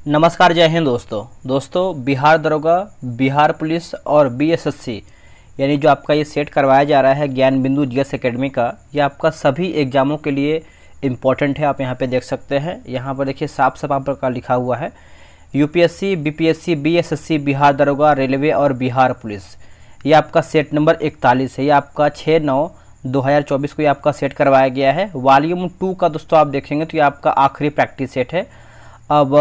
नमस्कार, जय हिंद दोस्तों बिहार दरोगा, बिहार पुलिस और बीएसएससी यानी जो आपका ये सेट करवाया जा रहा है ज्ञान बिंदु जीएस एकेडमी का, ये आपका सभी एग्ज़ामों के लिए इम्पॉर्टेंट है। आप यहाँ पे देख सकते हैं, यहाँ पर देखिए साफ साफ आपका लिखा हुआ है यूपीएससी, बीपीएससी, बीएसएससी, बिहार दरोगा, रेलवे और बिहार पुलिस। ये आपका सेट नंबर 41 है। ये आपका 6/9/2024 को ये आपका सेट करवाया गया है। वॉल्यूम 2 का दोस्तों आप देखेंगे तो ये आपका आखिरी प्रैक्टिस सेट है। अब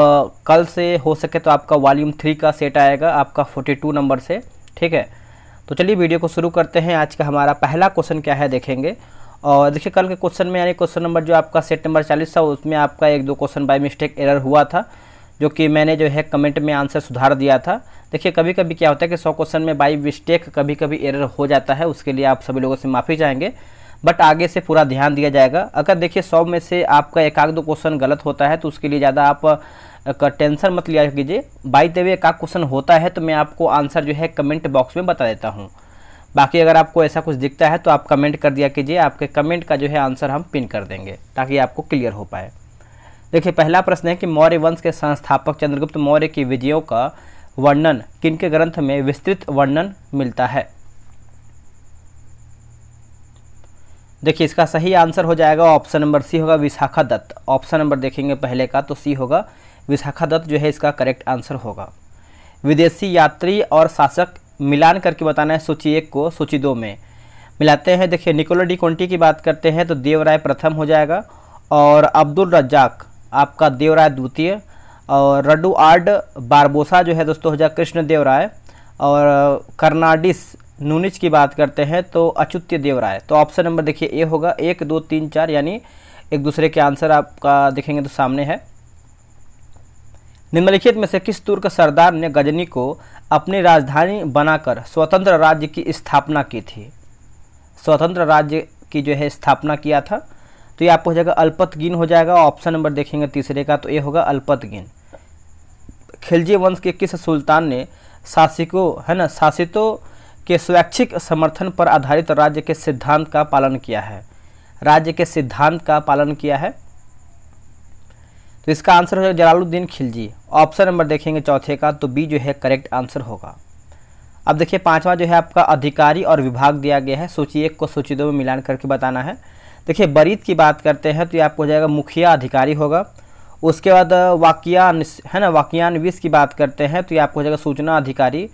कल से हो सके तो आपका वॉल्यूम 3 का सेट आएगा आपका 42 नंबर से, ठीक है। तो चलिए वीडियो को शुरू करते हैं। आज का हमारा पहला क्वेश्चन क्या है देखेंगे। और देखिए कल के क्वेश्चन में यानी क्वेश्चन नंबर जो आपका सेट नंबर 40 था उसमें आपका 1-2 क्वेश्चन बाय मिस्टेक एरर हुआ था, जो कि मैंने जो है कमेंट में आंसर सुधार दिया था। देखिए कभी कभी क्या होता है कि 100 क्वेश्चन में बाय मिस्टेक कभी कभी एरर हो जाता है, उसके लिए आप सभी लोगों से माफ़ी चाहेंगे, बट आगे से पूरा ध्यान दिया जाएगा। अगर देखिए 100 में से आपका 1-2 क्वेश्चन गलत होता है तो उसके लिए ज़्यादा आप टेंशन मत लिया कीजिए। बाई द वे एक क्वेश्चन होता है तो मैं आपको आंसर जो है कमेंट बॉक्स में बता देता हूँ। बाकी अगर आपको ऐसा कुछ दिखता है तो आप कमेंट कर दिया कीजिए, आपके कमेंट का जो है आंसर हम पिन कर देंगे ताकि आपको क्लियर हो पाए। देखिए पहला प्रश्न है कि मौर्य वंश के संस्थापक चंद्रगुप्त मौर्य की विजयों का वर्णन किनके ग्रंथ में विस्तृत वर्णन मिलता है। देखिए इसका सही आंसर हो जाएगा ऑप्शन नंबर सी होगा विशाखा दत्त। ऑप्शन नंबर देखेंगे पहले का तो सी होगा, विशाखा दत्त जो है इसका करेक्ट आंसर होगा। विदेशी यात्री और शासक मिलान करके बताना है, सूची 1 को सूची 2 में मिलाते हैं। देखिए निकोलो डी कोंटी की बात करते हैं तो देवराय प्रथम हो जाएगा, और अब्दुल रज्जाक आपका देवराय द्वितीय, और रडुआर्ड बारबोसा जो है दोस्तों हो जाएगा कृष्ण देवराय, और कर्नाडिस नूनिच की बात करते हैं तो अच्युत्य देवराय। तो ऑप्शन नंबर देखिए ए होगा। 1, 2, 3, 4 यानी एक दूसरे के आंसर आपका देखेंगे तो सामने है। निम्नलिखित में से किस तुर्क सरदार ने गजनी को अपनी राजधानी बनाकर स्वतंत्र राज्य की स्थापना की थी। स्वतंत्र राज्य की जो है स्थापना किया था, तो ये आपको हो जाएगा अल्पतगीन हो जाएगा। ऑप्शन नंबर देखेंगे तीसरे का तो ये होगा अल्पतगीन। खिलजी वंश के किस सुल्तान ने शासितों के स्वैच्छिक समर्थन पर आधारित राज्य के सिद्धांत का पालन किया है। राज्य के सिद्धांत का पालन किया है, तो इसका आंसर हो जाएगा जलालुद्दीन खिलजी। ऑप्शन नंबर देखेंगे चौथे का तो बी जो है करेक्ट आंसर होगा। अब देखिए पांचवा जो है आपका अधिकारी और विभाग दिया गया है, सूची 1 को सूची 2 में मिलान करके बताना है। देखिए बरीद की बात करते हैं तो ये आपको हो जाएगा मुखिया अधिकारी होगा। उसके बाद वाकियान है ना, वाकियान 20 की बात करते हैं तो ये आपको हो जाएगा सूचना अधिकारी,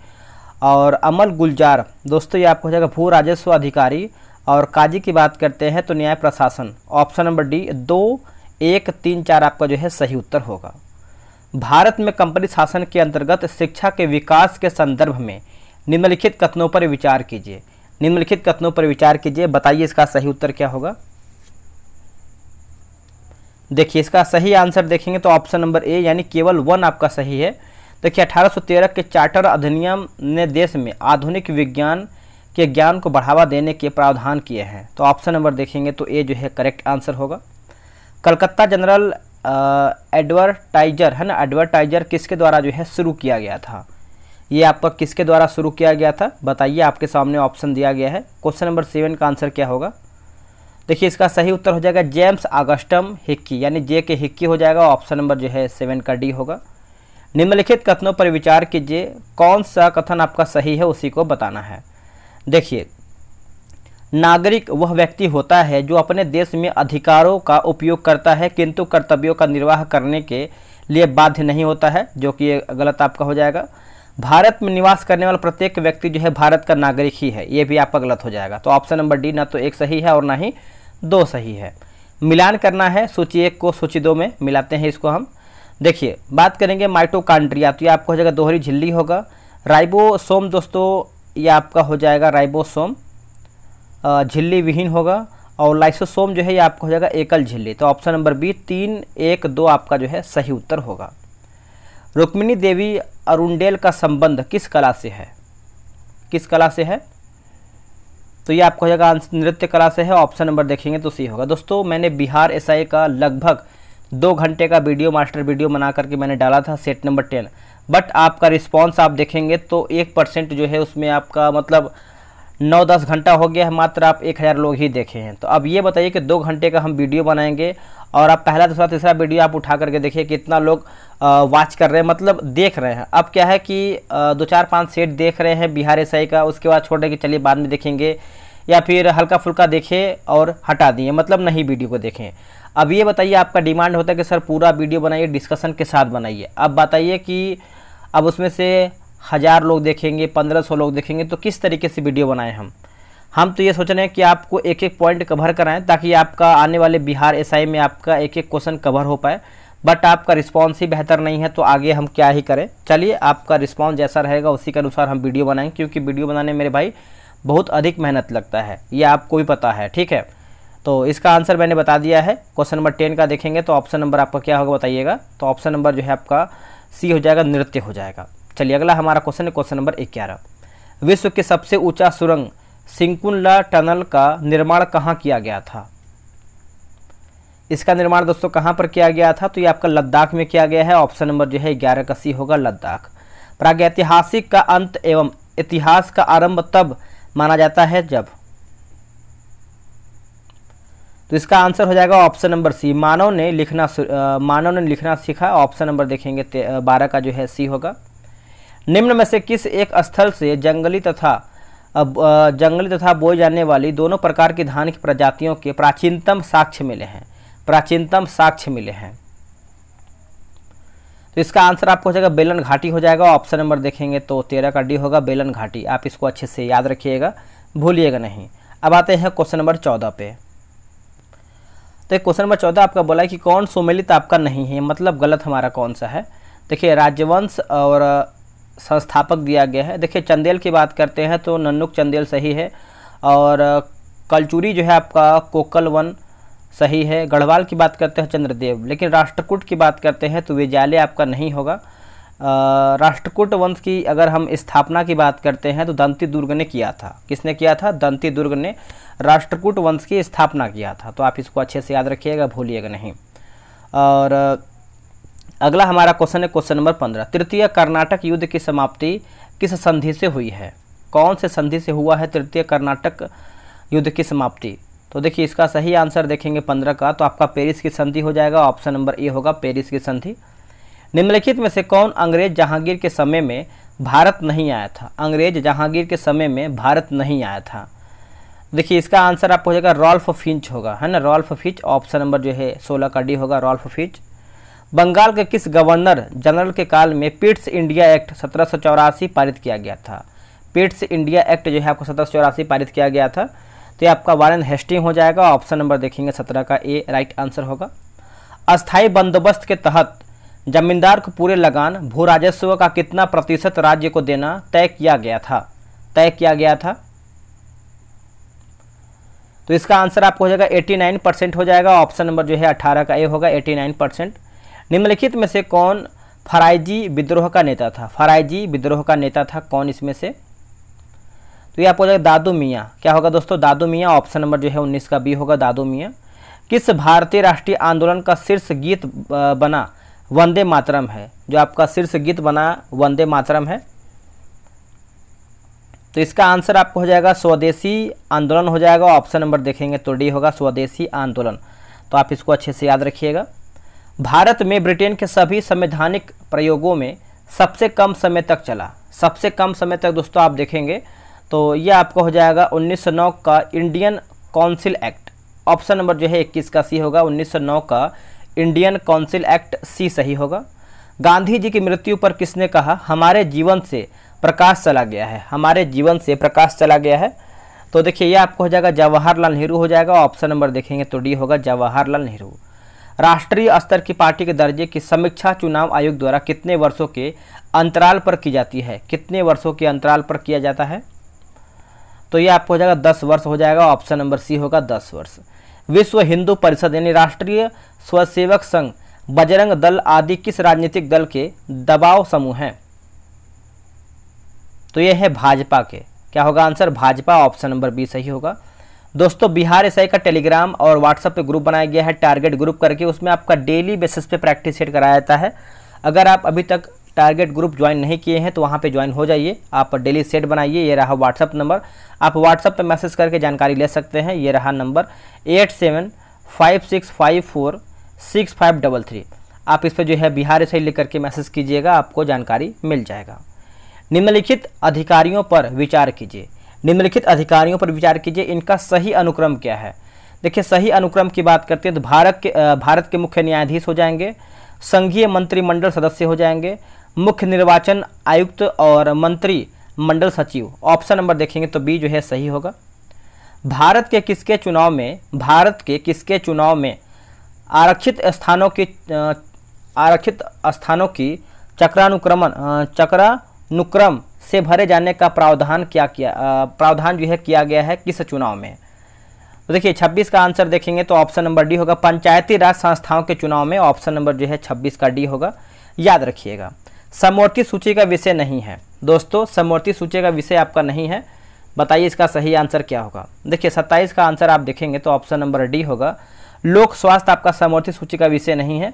और अमल गुलजार दोस्तों ये आपको हो जाएगा भू राजस्व अधिकारी, और काजी की बात करते हैं तो न्याय प्रशासन। ऑप्शन नंबर डी 2, 1, 3, 4 आपका जो है सही उत्तर होगा। भारत में कंपनी शासन के अंतर्गत शिक्षा के विकास के संदर्भ में निम्नलिखित कथनों पर विचार कीजिए। निम्नलिखित कथनों पर विचार कीजिए, बताइए इसका सही उत्तर क्या होगा। देखिए इसका सही आंसर देखेंगे तो ऑप्शन नंबर ए यानी केवल 1 आपका सही है। देखिए 1813 के चार्टर अधिनियम ने देश में आधुनिक विज्ञान के ज्ञान को बढ़ावा देने के प्रावधान किए हैं, तो ऑप्शन नंबर देखेंगे तो ए जो है करेक्ट आंसर होगा। कलकत्ता जनरल एडवर्टाइजर है ना, एडवर्टाइजर किसके द्वारा जो है शुरू किया गया था। ये आपका किसके द्वारा शुरू किया गया था बताइए, आपके सामने ऑप्शन दिया गया है। क्वेश्चन नंबर 7 का आंसर क्या होगा। देखिए इसका सही उत्तर हो जाएगा जेम्स ऑगस्टम हिक्की, यानी जे के हिक्की हो जाएगा। ऑप्शन नंबर जो है 7 का डी होगा। निम्नलिखित कथनों पर विचार कीजिए, कौन सा कथन आपका सही है उसी को बताना है। देखिए नागरिक वह व्यक्ति होता है जो अपने देश में अधिकारों का उपयोग करता है किंतु कर्तव्यों का निर्वाह करने के लिए बाध्य नहीं होता है, जो कि ये गलत आपका हो जाएगा। भारत में निवास करने वाला प्रत्येक व्यक्ति जो है भारत का नागरिक ही है, ये भी आपका गलत हो जाएगा। तो ऑप्शन नंबर डी ना तो 1 सही है और ना ही 2 सही है। मिलान करना है, सूची 1 को सूची 2 में मिलाते हैं इसको हम। देखिए बात करेंगे माइटोकॉन्ड्रिया तो ये आपको हो जाएगा दोहरी झिल्ली होगा। राइबोसोम दोस्तों ये आपका हो जाएगा राइबोसोम झिल्ली विहीन होगा, और लाइसोसोम जो है ये आपका हो जाएगा एकल झिल्ली। तो ऑप्शन नंबर बी 3, 1, 2 आपका जो है सही उत्तर होगा। रुक्मिणी देवी अरुंडेल का संबंध किस कला से है। किस कला से है तो ये आपको हो जाएगा नृत्य कला से है। ऑप्शन नंबर देखेंगे तो सी होगा। दोस्तों मैंने बिहार एसआई का लगभग 2 घंटे का वीडियो मास्टर वीडियो बना करके मैंने डाला था सेट नंबर 10, बट आपका रिस्पांस आप देखेंगे तो 1% जो है उसमें आपका मतलब 9-10 घंटा हो गया है, मात्र आप 1000 लोग ही देखे हैं। तो अब ये बताइए कि 2 घंटे का हम वीडियो बनाएंगे और आप पहला दूसरा तीसरा वीडियो आप उठा करके देखिए कितना लोग वॉच कर रहे हैं, मतलब देख रहे हैं। अब क्या है कि 2-4-5 सेट देख रहे हैं बिहार एसआई का, उसके बाद छोड़ कि चलिए बाद में देखेंगे, या फिर हल्का फुल्का देखें और हटा दिए, मतलब नहीं वीडियो को देखें। अब ये बताइए, आपका डिमांड होता है कि सर पूरा वीडियो बनाइए, डिस्कशन के साथ बनाइए। अब बताइए कि अब उसमें से 1000 लोग देखेंगे, 1500 लोग देखेंगे, तो किस तरीके से वीडियो बनाएं हम तो ये सोच रहे हैं कि आपको एक एक पॉइंट कवर कराएं, ताकि आपका आने वाले बिहार एसआई में आपका एक एक क्वेश्चन कवर हो पाए। बट आपका रिस्पांस ही बेहतर नहीं है, तो आगे हम क्या ही करें। चलिए, आपका रिस्पांस जैसा रहेगा उसी के अनुसार हम वीडियो बनाएंगे, क्योंकि वीडियो बनाने में मेरे भाई बहुत अधिक मेहनत लगता है, ये आपको भी पता है, ठीक है। तो इसका आंसर मैंने बता दिया है। क्वेश्चन नंबर 10 का देखेंगे तो ऑप्शन नंबर आपका क्या होगा बताइएगा। तो ऑप्शन नंबर जो है आपका सी हो जाएगा, नृत्य हो जाएगा। चलिए, अगला हमारा क्वेश्चन है क्वेश्चन नंबर 11। विश्व के सबसे ऊंचा सुरंग सिंकुनला टनल का निर्माण कहाँ किया गया था? इसका निर्माण दोस्तों कहाँ पर किया गया था? तो ये आपका लद्दाख में किया गया है। ऑप्शन नंबर जो है 11 का सी होगा, लद्दाख। प्रागैतिहासिक का अंत एवं इतिहास का आरंभ तब माना जाता है जब। तो इसका आंसर हो जाएगा ऑप्शन नंबर सी, मानव ने लिखना सीखा। ऑप्शन नंबर देखेंगे 12 का जो है सी होगा। निम्न में से किस एक स्थल से जंगली तथा बोई जाने वाली दोनों प्रकार की धान की प्रजातियों के प्राचीनतम साक्ष्य मिले हैं? तो इसका आंसर आपको हो जाएगा बेलन घाटी हो जाएगा। ऑप्शन नंबर देखेंगे तो 13 का डी होगा, बेलन घाटी। आप इसको अच्छे से याद रखिएगा, भूलिएगा नहीं। अब आते हैं क्वेश्चन नंबर 14 पे। तो क्वेश्चन नंबर 14 आपका बोला है कि कौन सुमेलित आपका नहीं है, मतलब गलत हमारा कौन सा है। देखिए, राजवंश और संस्थापक दिया गया है। देखिए, चंदेल की बात करते हैं तो नन्नुक चंदेल सही है, और कलचुरी जो है आपका कोकल वन सही है। गढ़वाल की बात करते हैं चंद्रदेव, लेकिन राष्ट्रकूट की बात करते हैं तो विजयालय आपका नहीं होगा। राष्ट्रकूट वंश की अगर हम स्थापना की बात करते हैं तो दंती दुर्ग ने किया था। किसने किया था? दंती दुर्ग ने राष्ट्रकूट वंश की स्थापना किया था। तो आप इसको अच्छे से याद रखिएगा, भूलिएगा नहीं। और अगला हमारा क्वेश्चन है क्वेश्चन नंबर 15। तृतीय कर्नाटक युद्ध की समाप्ति किस संधि से हुई है? कौन से संधि से हुआ है तृतीय कर्नाटक युद्ध की समाप्ति? तो देखिए, इसका सही आंसर देखेंगे 15 का, तो आपका पेरिस की संधि हो जाएगा। ऑप्शन नंबर ए होगा, पेरिस की संधि। निम्नलिखित में से कौन अंग्रेज जहांगीर के समय में भारत नहीं आया था? अंग्रेज जहांगीर के समय में भारत नहीं आया था। देखिए, इसका आंसर आपको हो जाएगा रॉल्फ फिंच होगा, है ना, रॉल्फ फिंच। ऑप्शन नंबर जो है 16 का डी होगा, रॉल्फ फिंच। बंगाल के किस गवर्नर जनरल के काल में पिट्स इंडिया एक्ट 1784 पारित किया गया था? पिट्स इंडिया एक्ट जो है आपको 1784 पारित किया गया था। तो ये आपका वारेन हेस्टिंग हो जाएगा। ऑप्शन नंबर देखेंगे 17 का ए राइट आंसर होगा। अस्थायी बंदोबस्त के तहत जमींदार को पूरे लगान भू राजस्व का कितना प्रतिशत राज्य को देना तय किया गया था? तो इसका आंसर आपको हो जाएगा 89% हो जाएगा। ऑप्शन नंबर जो है 18 का ए होगा, 89%। निम्नलिखित में से कौन फराइजी विद्रोह का नेता था? फराइजी विद्रोह का नेता था कौन इसमें से? तो ये आपको हो जाएगा दादू मियाँ। क्या होगा दोस्तों? दादू मियाँ। ऑप्शन नंबर जो है 19 का बी होगा, दादू मियाँ। किस भारतीय राष्ट्रीय आंदोलन का शीर्ष गीत बना वंदे मातरम है? जो आपका शीर्ष गीत बना वंदे मातरम है। तो इसका आंसर आपको हो जाएगा स्वदेशी आंदोलन हो जाएगा। ऑप्शन नंबर देखेंगे तो डी होगा, स्वदेशी आंदोलन। तो आप इसको अच्छे से याद रखिएगा। भारत में ब्रिटेन के सभी संवैधानिक प्रयोगों में सबसे कम समय तक चला, सबसे कम समय तक दोस्तों आप देखेंगे तो ये आपको हो जाएगा 1909 का Indian council act. Option number जो है 21 का सी होगा, 1909 का इंडियन काउंसिल एक्ट, सी सही होगा। गांधी जी की मृत्यु पर किसने कहा हमारे जीवन से प्रकाश चला गया है? हमारे जीवन से प्रकाश चला गया है। तो देखिए, ये आपको हो जाएगा जवाहरलाल नेहरू हो जाएगा। ऑप्शन नंबर देखेंगे तो डी होगा, जवाहरलाल नेहरू। राष्ट्रीय स्तर की पार्टी के दर्जे की समीक्षा चुनाव आयोग द्वारा कितने वर्षों के अंतराल पर की जाती है? कितने वर्षों के अंतराल पर किया जाता है? तो ये आपको हो जाएगा 10 वर्ष हो जाएगा। ऑप्शन नंबर सी होगा, 10 वर्ष। विश्व हिंदू परिषद यानी राष्ट्रीय स्वसेवक संघ, बजरंग दल आदि किस राजनीतिक दल के दबाव समूह हैं? तो ये है भाजपा के। क्या होगा answer? Bhajpa. Option number B सही होगा। दोस्तों, बिहार एसआई का टेलीग्राम और व्हाट्सएप पे ग्रुप बनाया गया है टारगेट ग्रुप करके, उसमें आपका डेली बेसिस पे प्रैक्टिस सेट कराया जाता है। अगर आप अभी तक टारगेट ग्रुप ज्वाइन नहीं किए हैं तो वहाँ पे ज्वाइन हो जाइए। आप डेली सेट बनाइए। ये रहा व्हाट्सअप नंबर, आप व्हाट्सअप पे मैसेज करके जानकारी ले सकते हैं। ये रहा नंबर 8756546533। आप इस पर जो है बिहार से लिख करके मैसेज कीजिएगा, आपको जानकारी मिल जाएगा। निम्नलिखित अधिकारियों पर विचार कीजिए। निम्नलिखित अधिकारियों पर विचार कीजिए, इनका सही अनुक्रम क्या है। देखिए सही अनुक्रम की बात करते हैं तो भारत के मुख्य न्यायाधीश हो जाएंगे, संघीय मंत्रिमंडल सदस्य हो जाएंगे, मुख्य निर्वाचन आयुक्त और मंत्री मंडल सचिव। ऑप्शन नंबर देखेंगे तो बी जो है सही होगा। भारत के किसके चुनाव में आरक्षित स्थानों की चक्रानुक्रम से भरे जाने का प्रावधान जो है किया गया है किस चुनाव में। तो देखिए 26 का आंसर देखेंगे तो ऑप्शन नंबर डी होगा। पंचायती राज संस्थाओं के चुनाव में ऑप्शन नंबर जो है 26 का डी होगा, याद रखिएगा। समवर्ती सूची का विषय नहीं है दोस्तों, समवर्ती सूची का विषय आपका नहीं है। बताइए इसका सही आंसर क्या होगा। देखिए 27 का आंसर आप देखेंगे तो ऑप्शन नंबर डी होगा। लोक स्वास्थ्य आपका समवर्ती सूची का विषय नहीं है।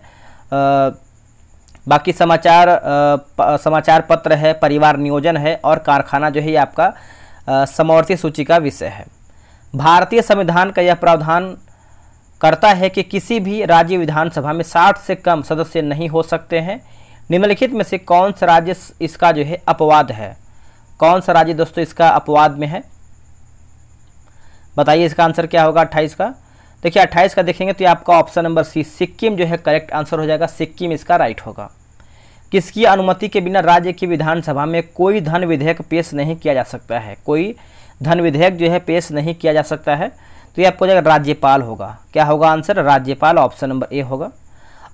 बाकी समाचार पत्र है, परिवार नियोजन है और कारखाना जो है ये आपका समवर्ती सूची का विषय है। भारतीय संविधान का यह प्रावधान करता है कि किसी भी राज्य विधानसभा में 60 से कम सदस्य नहीं हो सकते हैं। निम्नलिखित में से कौन सा राज्य इसका जो है अपवाद है। कौन सा राज्य दोस्तों इसका अपवाद में है, बताइए इसका आंसर क्या होगा 28 का। देखिए 28 का देखेंगे तो ये आपका ऑप्शन नंबर सी सिक्किम जो है करेक्ट आंसर हो जाएगा। सिक्किम इसका राइट होगा। किसकी अनुमति के बिना राज्य की विधानसभा में कोई धन विधेयक पेश नहीं किया जा सकता है। कोई धन विधेयक जो है पेश नहीं किया जा सकता है, तो ये आपको जाएगा राज्यपाल होगा। क्या होगा आंसर, राज्यपाल, ऑप्शन नंबर ए होगा।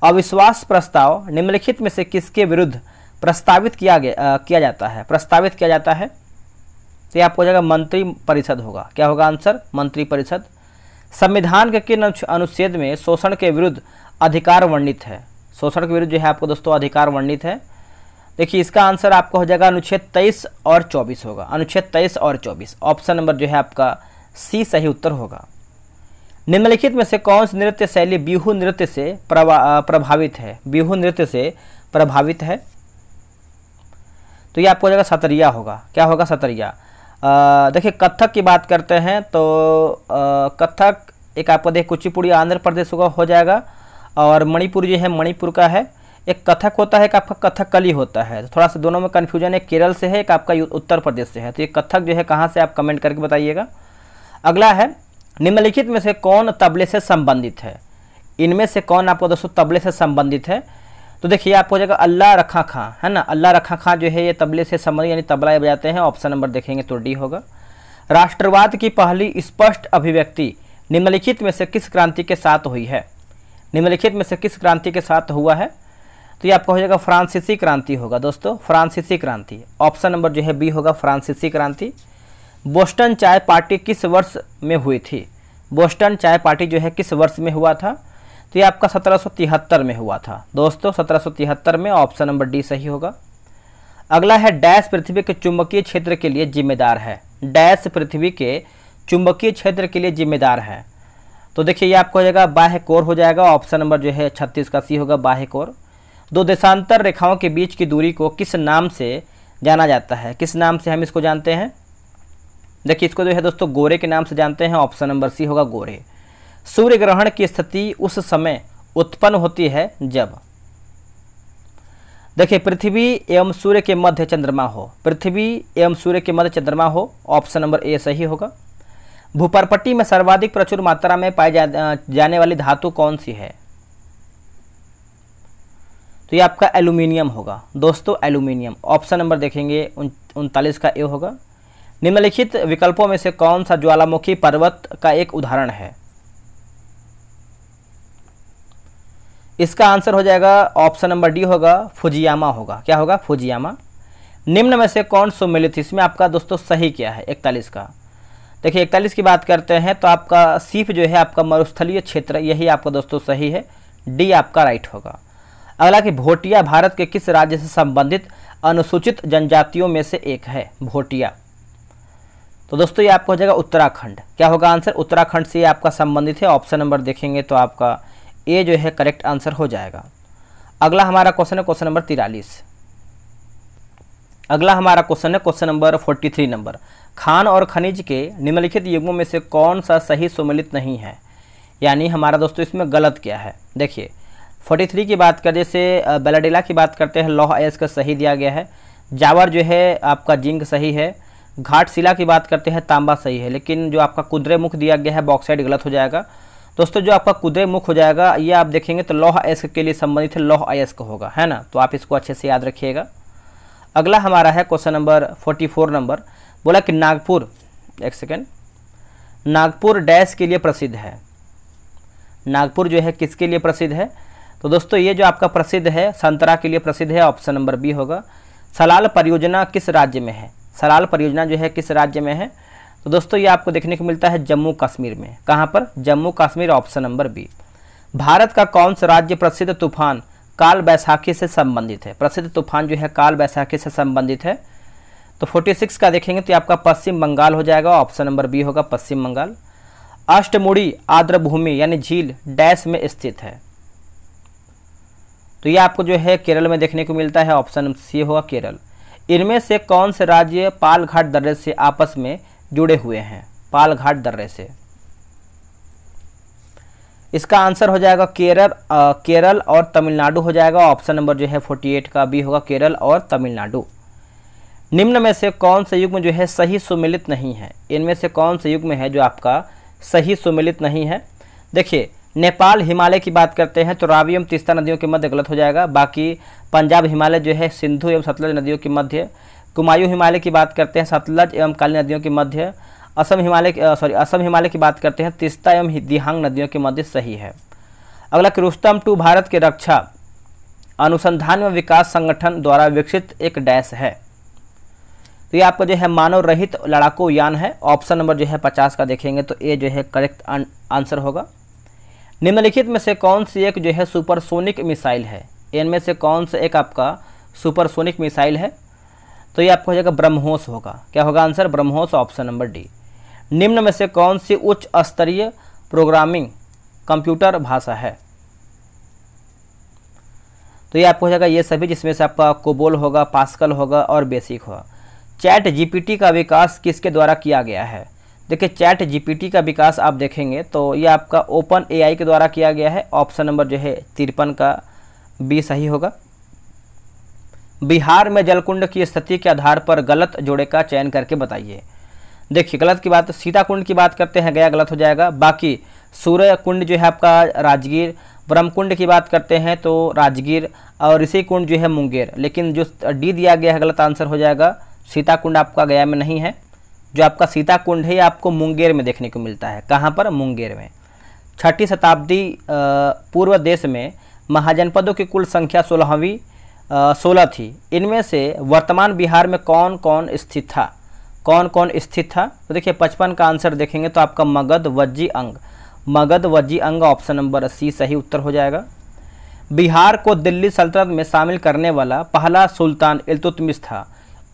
अविश्वास प्रस्ताव निम्नलिखित में से किसके विरुद्ध प्रस्तावित किया जाता है। प्रस्तावित किया जाता है तो ये आपको जाएगा मंत्री परिषद होगा। क्या होगा आंसर, मंत्री परिषद। संविधान के किन अनुच्छेद में शोषण के विरुद्ध अधिकार वर्णित है। शोषण के विरुद्ध जो है आपको दोस्तों अधिकार वर्णित है। देखिए इसका आंसर आपका हो जाएगा अनुच्छेद 23 और 24 होगा। अनुच्छेद 23 और 24, ऑप्शन नंबर जो है आपका सी सही उत्तर होगा। निम्नलिखित में से कौन सी नृत्य शैली बिहू नृत्य से प्रभावित है। बिहू नृत्य से प्रभावित है तो ये आपको हो जाएगा सतरिया होगा। क्या होगा, सतरिया। देखिए कथक की बात करते हैं तो कथक एक आपको देख कुचिपुड़ी आंध्र प्रदेश होगा हो जाएगा, और मणिपुर जो है मणिपुर का है। एक कथक होता है, एक आपका कथकली होता है, तो थोड़ा सा दोनों में कन्फ्यूजन है। केरल से है, एक आपका उत्तर प्रदेश से है। तो ये कथक जो है कहाँ से, आप कमेंट करके बताइएगा। अगला है निम्नलिखित में से कौन तबले से संबंधित है। इनमें से कौन आपको दोस्तों तबले से संबंधित है। तो देखिए आपको हो जाएगा अल्लाह रखा खां, है ना। अल्लाह रखा खां जो है ये तबले से संबंधित यानी तबला बजाते हैं। ऑप्शन नंबर देखेंगे तो डी होगा। राष्ट्रवाद की पहली स्पष्ट अभिव्यक्ति निम्नलिखित में से किस क्रांति के साथ हुई है। निम्नलिखित में से किस क्रांति के साथ हुआ है, तो ये आपका हो जाएगा फ्रांसीसी क्रांति होगा दोस्तों, फ्रांसीसी क्रांति। ऑप्शन नंबर जो है बी होगा, फ्रांसीसी क्रांति। बोस्टन चाय पार्टी किस वर्ष में हुई थी। बोस्टन चाय पार्टी जो है किस वर्ष में हुआ था, तो ये आपका 1773 में हुआ था दोस्तों, 1773 में। ऑप्शन नंबर डी सही होगा। अगला है डैश पृथ्वी के चुंबकीय क्षेत्र के लिए जिम्मेदार है। डैश पृथ्वी के चुंबकीय क्षेत्र के लिए जिम्मेदार है, तो देखिए ये आपको हो जाएगा बाह्य कोर हो जाएगा। ऑप्शन नंबर जो है 36 का सी होगा, बाह्य कोर। दो देशांतर रेखाओं के बीच की दूरी को किस नाम से जाना जाता है। किस नाम से हम इसको जानते हैं, देखिए इसको जो है दोस्तों गोरे के नाम से जानते हैं। ऑप्शन नंबर सी होगा, गोरे। सूर्य ग्रहण की स्थिति उस समय उत्पन्न होती है जब, देखिए पृथ्वी एवं सूर्य के मध्य चंद्रमा हो। पृथ्वी एवं सूर्य के मध्य चंद्रमा हो। ऑप्शन नंबर ए सही होगा। भूपर्पट्टी में सर्वाधिक प्रचुर मात्रा में पाई जाने वाली धातु कौन सी है, तो ये आपका एल्यूमिनियम होगा दोस्तों, एल्यूमिनियम। ऑप्शन नंबर देखेंगे 39 का ए होगा। निम्नलिखित विकल्पों में से कौन सा ज्वालामुखी पर्वत का एक उदाहरण है। इसका आंसर हो जाएगा ऑप्शन नंबर डी होगा, फुजियामा होगा। क्या होगा, फुजियामा। निम्न में से कौन सुमेलित, इसमें आपका दोस्तों सही क्या है 41 का। देखिए 41 की बात करते हैं तो आपका सीप जो है आपका मरुस्थलीय क्षेत्र, यही आपका दोस्तों सही है, डी आपका राइट होगा। अगला कि भोटिया भारत के किस राज्य से संबंधित अनुसूचित जनजातियों में से एक है। भोटिया, तो दोस्तों ये आपको हो जाएगा उत्तराखंड। क्या होगा आंसर, उत्तराखंड से आपका संबंधित है। ऑप्शन नंबर देखेंगे तो आपका ए जो है करेक्ट आंसर हो जाएगा। अगला हमारा क्वेश्चन है क्वेश्चन नंबर 43। अगला हमारा क्वेश्चन है क्वेश्चन नंबर 43 नंबर, खान और खनिज के निम्नलिखित युग्मों में से कौन सा सही सुमेलित नहीं है, यानी हमारा दोस्तों इसमें गलत क्या है। देखिए 43 की बात करें, जैसे बेलाडेला की बात करते हैं, लौह अयस्क का सही दिया गया है। जावर जो है आपका जिंक सही है। घाटशिला की बात करते हैं, तांबा सही है। लेकिन जो आपका कुद्रे मुख दिया गया है बॉक्साइड गलत हो जाएगा। दोस्तों जो आपका कुद्रे मुख हो जाएगा ये आप देखेंगे तो लौह अयस्क के लिए संबंधित है, लौह अयस्क होगा, है ना। तो आप इसको अच्छे से याद रखिएगा। अगला हमारा है क्वेश्चन नंबर 44 नंबर, बोला कि नागपुर, एक सेकेंड, नागपुर डैश के लिए प्रसिद्ध है। नागपुर जो है किसके लिए प्रसिद्ध है? तो दोस्तों ये जो आपका प्रसिद्ध है संतरा के लिए प्रसिद्ध है, ऑप्शन नंबर बी होगा। सलाल परियोजना किस राज्य में है? सलाल परियोजना जो है किस राज्य में है? तो दोस्तों ये आपको देखने को मिलता है जम्मू कश्मीर में। कहाँ पर? Jammu Kashmir, option number B. Bharat का कौन सा राज्य प्रसिद्ध तूफान काल बैसाखी से संबंधित है? प्रसिद्ध तूफान जो है काल बैसाखी से संबंधित है। तो 46 का देखेंगे तो आपका पश्चिम बंगाल हो जाएगा, ऑप्शन नंबर बी होगा, पश्चिम बंगाल। अष्टमुड़ी आर्द्रभूमि यानी झील डैश में स्थित है? तो ये आपको जो है केरल में देखने को मिलता है, ऑप्शन सी होगा केरल। इनमें से कौन से राज्य पालघाट दर्रे से आपस में जुड़े हुए हैं? पालघाट दर्रे से, इसका आंसर हो जाएगा केरल और तमिलनाडु हो जाएगा, ऑप्शन नंबर जो है 48 का बी होगा, केरल और तमिलनाडु। निम्न में से कौन सा युग्म जो है सही सुमेलित नहीं है? इनमें से कौन सा युग्म है जो आपका सही सुमेलित नहीं है? देखिए नेपाल हिमालय की बात करते हैं तो रावी एवं तीस्ता नदियों के मध्य गलत हो जाएगा। बाकी पंजाब हिमालय जो है सिंधु एवं सतलज नदियों के मध्य। कुमायूं हिमालय की बात करते हैं सतलज एवं काली नदियों के मध्य। असम हिमालय की बात करते हैं तीस्ता एवं दिहांग नदियों के मध्य, सही है। अगला कि रुस्तम 2 भारत के रक्षा अनुसंधान एवं विकास संगठन द्वारा विकसित एक डैश है। तो ये आपका जो है मानव रहित लड़ाकू यान है, ऑप्शन नंबर जो है 50 का देखेंगे तो ये जो है करेक्ट आंसर होगा। निम्नलिखित में से कौन सी एक जो है सुपरसोनिक मिसाइल है? इनमें से कौन सा एक आपका सुपरसोनिक मिसाइल है? तो ये आपको हो जाएगा ब्रह्मोस होगा। क्या होगा answer? BrahMos, option number D. निम्न में से कौन सी उच्च स्तरीय प्रोग्रामिंग कंप्यूटर भाषा है? तो ये आपको हो जाएगा ये सभी, जिसमें से आपका कोबोल होगा, पास्कल होगा और बेसिक होगा। चैट जीपीटी का विकास किसके द्वारा किया गया है? देखिए चैट जीपीटी का विकास आप देखेंगे तो ये आपका ओपन एआई के द्वारा किया गया है, ऑप्शन नंबर जो है 53 का बी सही होगा। बिहार में जलकुंड की स्थिति के आधार पर गलत जोड़े का चयन करके बताइए। देखिए गलत की बात, सीता कुंड की बात करते हैं, गया गलत हो जाएगा। बाकी सूर्य कुंड जो है आपका राजगीर, ब्रह्मकुंड की बात करते हैं तो राजगीर, और ऋषि कुंड जो है मुंगेर। लेकिन जो डी दिया गया है गलत आंसर हो जाएगा, सीता कुंड आपका गया में नहीं है। जो आपका सीता कुंड है आपको मुंगेर में देखने को मिलता है। कहाँ पर? मुंगेर में। 6ठी शताब्दी पूर्व देश में महाजनपदों की कुल संख्या 16 थी। इनमें से वर्तमान बिहार में कौन कौन स्थित था? कौन कौन स्थित था? तो देखिए 55 का आंसर देखेंगे तो आपका मगध वज्जी अंग, मगध वज्जी अंग, ऑप्शन नंबर सी सही उत्तर हो जाएगा। बिहार को दिल्ली सल्तनत में शामिल करने वाला पहला सुल्तान इल्तुतमिश था।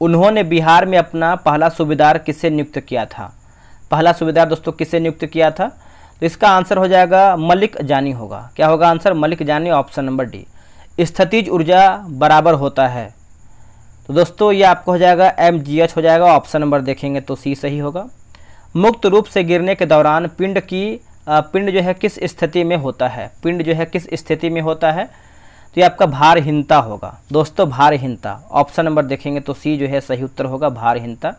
उन्होंने बिहार में अपना पहला सूबेदार किसे नियुक्त किया था? पहला सूबेदार दोस्तों किसे नियुक्त किया था? तो इसका आंसर हो जाएगा मलिक जानी होगा। क्या होगा आंसर? मलिक जानी, ऑप्शन नंबर डी। स्थितिज ऊर्जा बराबर होता है तो दोस्तों ये आपको हो जाएगा mgh हो जाएगा, ऑप्शन नंबर देखेंगे तो सी सही होगा। मुक्त रूप से गिरने के दौरान पिंड जो है किस स्थिति में होता है? पिंड जो है किस स्थिति में होता है? तो ये आपका भारहीनता होगा दोस्तों, भारहीनता, ऑप्शन नंबर देखेंगे तो सी जो है सही उत्तर होगा, भारहीनता।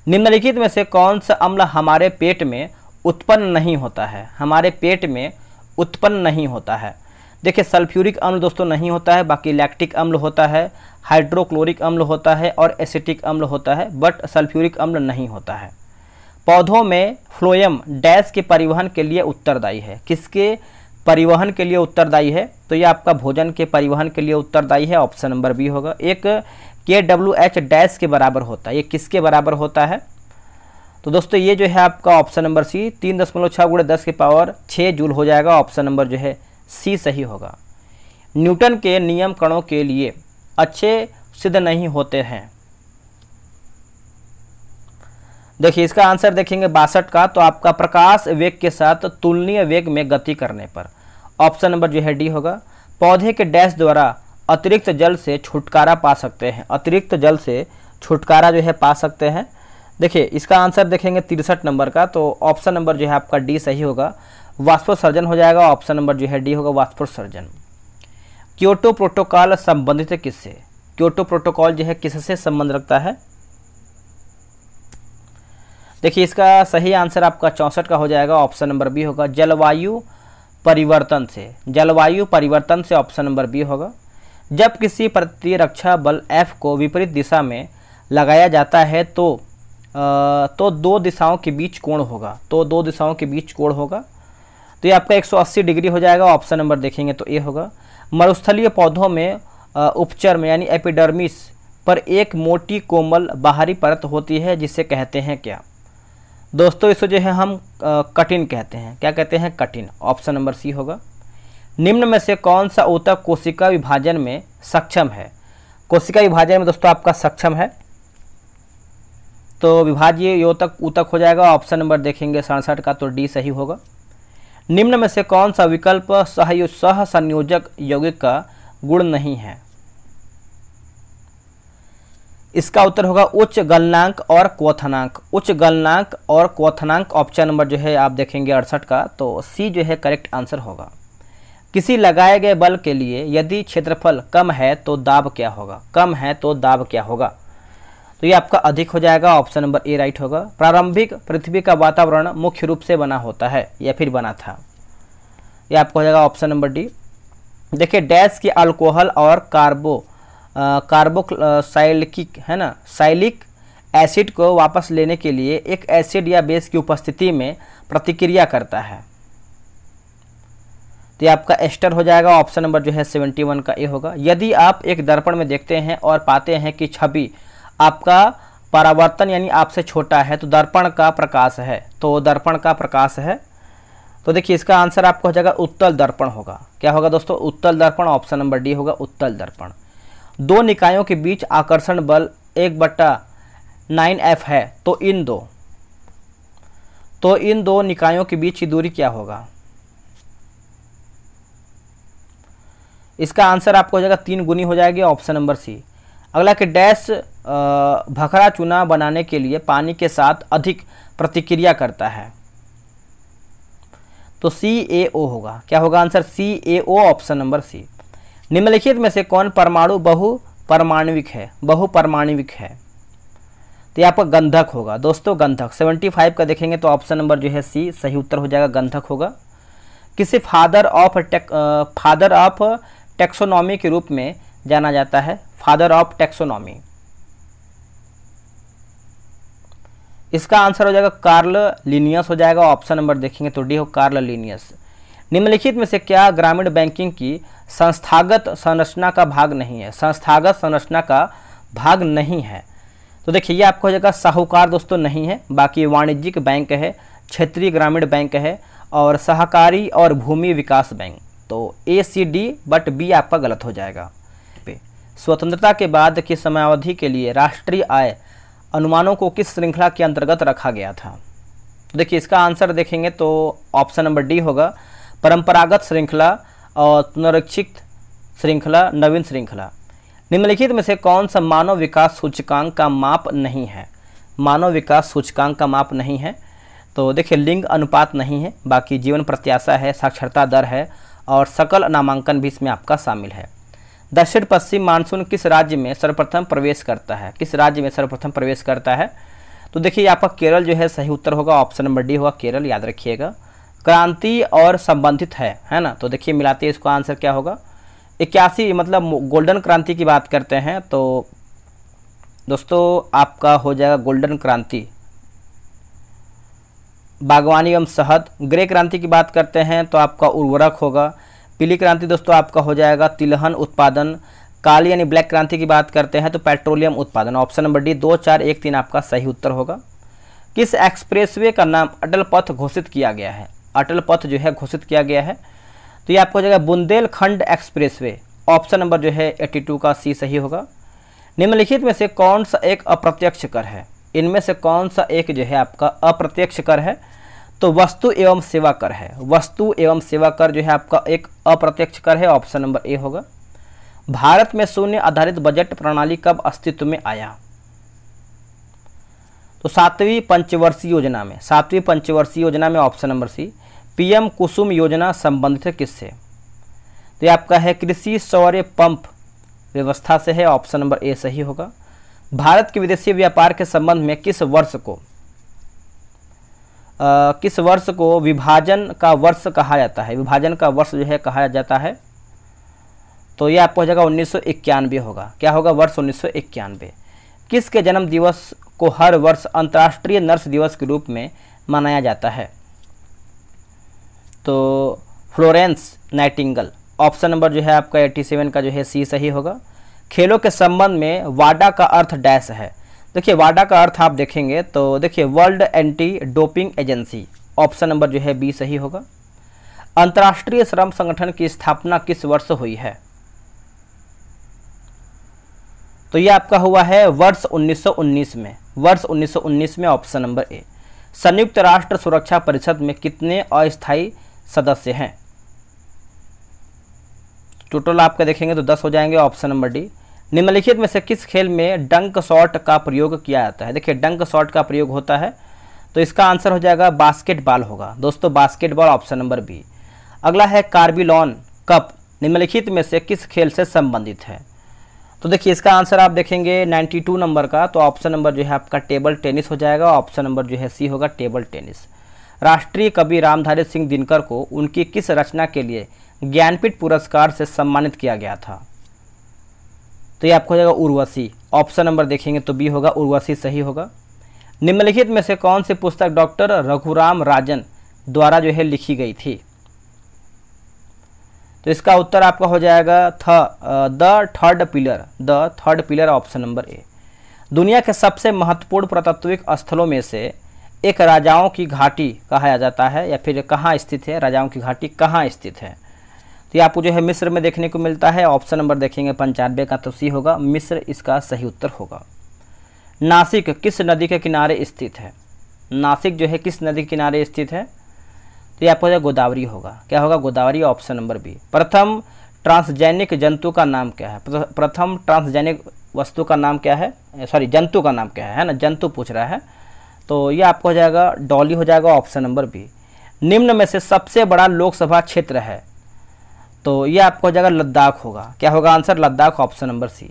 निम्नलिखित में से कौन सा अम्ल हमारे पेट में उत्पन्न नहीं होता है? हमारे पेट में उत्पन्न नहीं होता है। देखिए सल्फ्यूरिक अम्ल दोस्तों नहीं होता है, बाकी लैक्टिक अम्ल होता है, हाइड्रोक्लोरिक अम्ल होता है और एसिटिक अम्ल होता है, बट सल्फ्यूरिक अम्ल नहीं होता है। पौधों में फ्लोएम डैश के परिवहन के लिए उत्तरदायी है? किसके परिवहन के लिए उत्तरदायी है? तो ये आपका भोजन के परिवहन के लिए उत्तरदायी है, ऑप्शन नंबर बी होगा। एक KWH डैश के बराबर होता है, ये किसके बराबर होता है? तो दोस्तों ये जो है आपका ऑप्शन नंबर सी 3.6 × 10⁻6 जूल हो जाएगा, ऑप्शन नंबर जो है सी सही होगा। न्यूटन के नियम कणों के लिए अच्छे सिद्ध नहीं होते हैं। देखिए इसका आंसर देखेंगे 62 का, तो आपका प्रकाश वेग के साथ तुलनीय वेग में गति करने पर, ऑप्शन नंबर जो है डी होगा। पौधे के डैश द्वारा अतिरिक्त जल से छुटकारा पा सकते हैं, अतिरिक्त जल से छुटकारा जो है पा सकते हैं। देखिए इसका आंसर देखेंगे 63 नंबर का, तो ऑप्शन नंबर जो है आपका डी सही होगा, वाष्पोत्सर्जन हो जाएगा। ऑप्शन नंबर जो है डी होगा, वाष्पोत्सर्जन। क्योटो प्रोटोकॉल संबंधित है किससे? क्योटो प्रोटोकॉल जो है किससे संबंध रखता है? देखिए इसका सही आंसर आपका 64 का हो जाएगा, ऑप्शन नंबर बी होगा, जलवायु परिवर्तन से। जलवायु परिवर्तन से ऑप्शन नंबर बी होगा। जब किसी प्रतिरक्षा बल F को विपरीत दिशा में लगाया जाता है तो दो दिशाओं के बीच कोण होगा, तो दो दिशाओं के बीच कोण होगा, तो ये आपका 180 डिग्री हो जाएगा। ऑप्शन नंबर देखेंगे तो ए होगा। मरुस्थलीय पौधों में उपचर्म यानी एपिडर्मिस पर एक मोटी कोमल बाहरी परत होती है जिसे कहते हैं क्या? दोस्तों इसे जो है हम कटिन कहते हैं। क्या कहते हैं? कटिन। ऑप्शन नंबर सी होगा। निम्न में से कौन सा ऊतक कोशिका विभाजन में सक्षम है? कोशिका विभाजन में दोस्तों आपका सक्षम है, तो विभाज्य योतक ऊतक हो जाएगा। ऑप्शन नंबर देखेंगे 67 का, तो डी सही होगा। निम्न में से कौन सा विकल्प सह संयोजक यौगिक का गुण नहीं है? इसका उत्तर होगा उच्च गलनांक और क्वथनांक। उच्च गलनांक और क्वथनांक ऑप्शन नंबर जो है आप देखेंगे 68 का, तो सी जो है करेक्ट आंसर होगा। किसी लगाए गए बल के लिए यदि क्षेत्रफल कम है तो दाब क्या होगा? कम है तो दाब क्या होगा? तो ये आपका अधिक हो जाएगा। ऑप्शन नंबर ए राइट होगा। प्रारंभिक पृथ्वी का वातावरण मुख्य रूप से बना होता है या फिर बना था? ये आपको हो जाएगा ऑप्शन नंबर डी। देखिए डैश की अल्कोहल और कार्बोक्साइलिक है ना, साइलिक एसिड को वापस लेने के लिए एक एसिड या बेस की उपस्थिति में प्रतिक्रिया करता है, तो ये आपका एस्टर हो जाएगा। ऑप्शन नंबर जो है 71 का ए होगा। यदि आप एक दर्पण में देखते हैं और पाते हैं कि छवि आपका परावर्तन यानी आपसे छोटा है तो दर्पण का प्रकाश है, तो दर्पण का प्रकाश है, तो देखिए इसका आंसर आपको हो जाएगा उत्तल दर्पण होगा। क्या होगा दोस्तों? उत्तल दर्पण। ऑप्शन नंबर डी होगा, उत्तल दर्पण। दो निकायों के बीच आकर्षण बल 1/9F है, तो इन दो निकायों के बीच की दूरी क्या होगा? इसका आंसर आपको हो जाएगा 3 गुनी हो जाएगी। Option number C. अगला कि डैश भखरा चूना बनाने के लिए पानी के साथ अधिक प्रतिक्रिया करता है, तो CaO होगा। क्या होगा answer? CaO। Option number C. निम्नलिखित में से कौन परमाणु बहुपरमाणविक है? बहुपरमाणविक है, तो ये आपका गंधक होगा दोस्तों, गंधक। 75 का देखेंगे तो ऑप्शन नंबर जो है सी सही उत्तर हो जाएगा, गंधक होगा। किसे फादर ऑफ टेक्सोनॉमी के रूप में जाना जाता है? Father of taxonomy. इसका आंसर हो जाएगा कार्ल लिनियस हो जाएगा। ऑप्शन नंबर देखेंगे तो डी हो, कार्ल लिनियस। निम्नलिखित में से क्या ग्रामीण बैंकिंग की संस्थागत संरचना का भाग नहीं है? संस्थागत संरचना का भाग नहीं है, तो देखिए ये आपको हो जाएगा साहूकार दोस्तों नहीं है, बाकी वाणिज्यिक बैंक है, क्षेत्रीय ग्रामीण बैंक है और सहकारी और भूमि विकास बैंक, तो ACD, बट बी आपका गलत हो जाएगा। स्वतंत्रता के बाद की समयावधि के लिए राष्ट्रीय आय अनुमानों को किस श्रृंखला के अंतर्गत रखा गया था? देखिए इसका आंसर देखेंगे तो ऑप्शन नंबर डी होगा, परंपरागत श्रृंखला और पुनरीक्षित श्रृंखला, नवीन श्रृंखला। निम्नलिखित में से कौन सा मानव विकास सूचकांक का माप नहीं है? मानव विकास सूचकांक का माप नहीं है, तो देखिए लिंग अनुपात नहीं है, बाकी जीवन प्रत्याशा है, साक्षरता दर है और सकल नामांकन भी इसमें आपका शामिल है। दक्षिण पश्चिम मानसून किस राज्य में सर्वप्रथम प्रवेश करता है? किस राज्य में सर्वप्रथम प्रवेश करता है? तो देखिए आपका केरल जो है सही उत्तर होगा। ऑप्शन नंबर डी होगा, केरल, याद रखिएगा। क्रांति और संबंधित है ना, तो देखिए मिलाते हैं इसको, आंसर क्या होगा? 81, मतलब गोल्डन क्रांति की बात करते हैं तो दोस्तों आपका हो जाएगा गोल्डन क्रांति, बागवानी एवं शहद। ग्रे क्रांति की बात करते हैं तो आपका उर्वरक होगा। पीली क्रांति दोस्तों आपका हो जाएगा तिलहन उत्पादन। काली यानी ब्लैक क्रांति की बात करते हैं तो पेट्रोलियम उत्पादन। ऑप्शन नंबर डी 2, 4, 1, 3 आपका सही उत्तर होगा। किस एक्सप्रेसवे का नाम अटल पथ घोषित किया गया है? अटल पथ जो है घोषित किया गया है, तो ये आपको हो जाएगा बुंदेलखंड एक्सप्रेसवे। ऑप्शन नंबर जो है 82 का सी सही होगा। निम्नलिखित में से कौन सा एक अप्रत्यक्ष कर है? इनमें से कौन सा एक जो है आपका अप्रत्यक्ष कर है? तो वस्तु एवं सेवा कर है। वस्तु एवं सेवा कर जो है आपका एक अप्रत्यक्ष कर है। ऑप्शन नंबर ए होगा। भारत में शून्य आधारित बजट प्रणाली कब अस्तित्व में आया? तो सातवीं पंचवर्षीय योजना में, सातवीं पंचवर्षीय योजना में ऑप्शन नंबर सी। पीएम कुसुम योजना संबंधित है किससे? तो ये आपका है कृषि सौर पंप व्यवस्था से है, ऑप्शन नंबर ए सही होगा। भारत के विदेशी व्यापार के संबंध में किस वर्ष को विभाजन का वर्ष कहा जाता है? विभाजन का वर्ष जो है कहा जाता है, तो ये आपको हो जाएगा 1991 होगा। क्या होगा? वर्ष 1991। किसके जन्म दिवस को हर वर्ष अंतर्राष्ट्रीय नर्स दिवस के रूप में मनाया जाता है? तो फ्लोरेंस नाइटिंगेल, ऑप्शन नंबर जो है आपका 87 का जो है सी सही होगा। खेलों के संबंध में वाडा का अर्थ डैश है? देखिए वाडा का अर्थ आप देखेंगे तो देखिए world anti doping agency, option number जो है बी सही होगा। अंतर्राष्ट्रीय श्रम संगठन की स्थापना किस वर्ष हुई है? तो ये आपका हुआ है वर्ष 1919 में, वर्ष 1919 में, ऑप्शन नंबर ए। संयुक्त राष्ट्र सुरक्षा परिषद में कितने अस्थायी सदस्य हैं? टोटल आपका देखेंगे तो 10 हो जाएंगे, ऑप्शन नंबर डी। निम्नलिखित में से किस खेल में डंक शॉट का प्रयोग किया जाता है? देखिए डंक शॉट का प्रयोग होता है, तो इसका आंसर हो जाएगा बास्केटबॉल होगा दोस्तों, बास्केटबॉल, ऑप्शन नंबर बी। अगला है कार्बिलॉन कप निम्नलिखित में से किस खेल से संबंधित है? तो देखिए इसका आंसर आप देखेंगे 92 नंबर का, तो ऑप्शन नंबर जो है आपका टेबल टेनिस हो जाएगा, ऑप्शन नंबर जो है सी होगा टेबल टेनिस। राष्ट्रीय कवि रामधारी सिंह दिनकर को उनकी किस रचना के लिए ज्ञानपीठ पुरस्कार से सम्मानित किया गया था? तो ये आपको हो जाएगा उर्वशी, ऑप्शन नंबर देखेंगे तो बी होगा, उर्वशी सही होगा। निम्नलिखित में से कौन सी पुस्तक डॉक्टर रघुराम राजन द्वारा जो है लिखी गई थी? तो इसका उत्तर आपका हो जाएगा the third pillar, option number A. दुनिया के सबसे महत्वपूर्ण पुरातात्विक स्थलों में से एक राजाओं की घाटी कहा जाता है, या फिर कहाँ स्थित है? राजाओं की घाटी कहाँ स्थित है? तो ये आपको जो है मिस्र में देखने को मिलता है, ऑप्शन नंबर देखेंगे 95 का, तो सी होगा, मिस्र इसका सही उत्तर होगा। नासिक किस नदी के किनारे स्थित है? नासिक जो है किस नदी के किनारे स्थित है? तो ये आपको जो गोदावरी होगा। क्या होगा? Godavari, option number B. प्रथम ट्रांसजेनिक जंतु का नाम क्या है? प्रथम ट्रांसजेनिक वस्तु का नाम क्या है? सॉरी, जंतु का नाम क्या है ना, जंतु पूछ रहा है, तो ये आपको हो जाएगा डॉली हो जाएगा, ऑप्शन नंबर बी। निम्न में से सबसे बड़ा लोकसभा क्षेत्र है? तो ये आपको हो जाएगा लद्दाख होगा। क्या होगा answer? Ladakh, option number C.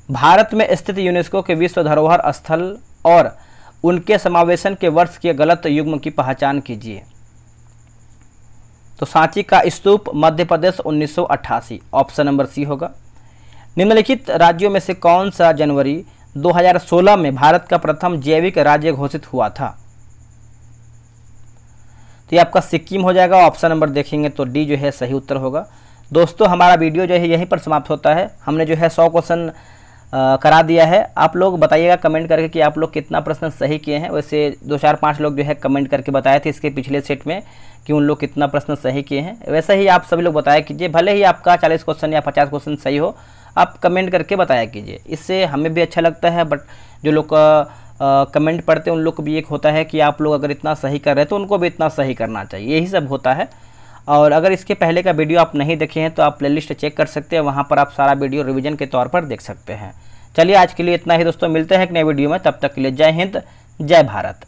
Bharat में स्थित यूनेस्को के विश्व धरोहर स्थल और उनके समावेशन के वर्ष के गलत युग्म की पहचान कीजिए। तो सांची का स्तूप, मध्य प्रदेश, 1988, ऑप्शन नंबर सी होगा। निम्नलिखित राज्यों में से कौन सा जनवरी 2016 में भारत का प्रथम जैविक राज्य घोषित हुआ था? तो ये आपका सिक्किम हो जाएगा, ऑप्शन नंबर देखेंगे तो डी जो है सही उत्तर होगा। दोस्तों हमारा वीडियो जो है यहीं पर समाप्त होता है। हमने जो है 100 क्वेश्चन करा दिया है। आप लोग बताइएगा कमेंट करके कि आप लोग कितना प्रश्न सही किए हैं। वैसे 2-4-5 लोग जो है कमेंट करके बताए थे इसके पिछले सेट में कि उन लोग कितना प्रश्न सही किए हैं। वैसे ही आप सभी लोग बताया कीजिए, भले ही आपका 40 क्वेश्चन या 50 क्वेश्चन सही हो, आप कमेंट करके बताया कीजिए। इससे हमें भी अच्छा लगता है, बट जो लोग कमेंट पढ़ते हैं उन लोग को भी एक होता है कि आप लोग अगर इतना सही कर रहे हैं तो उनको भी इतना सही करना चाहिए, यही सब होता है। और अगर इसके पहले का वीडियो आप नहीं देखे हैं तो आप प्लेलिस्ट चेक कर सकते हैं, वहाँ पर आप सारा वीडियो रिवीजन के तौर पर देख सकते हैं। चलिए आज के लिए इतना ही दोस्तों, मिलते हैं एक नए वीडियो में, तब तक के लिए जय हिंद, जय भारत।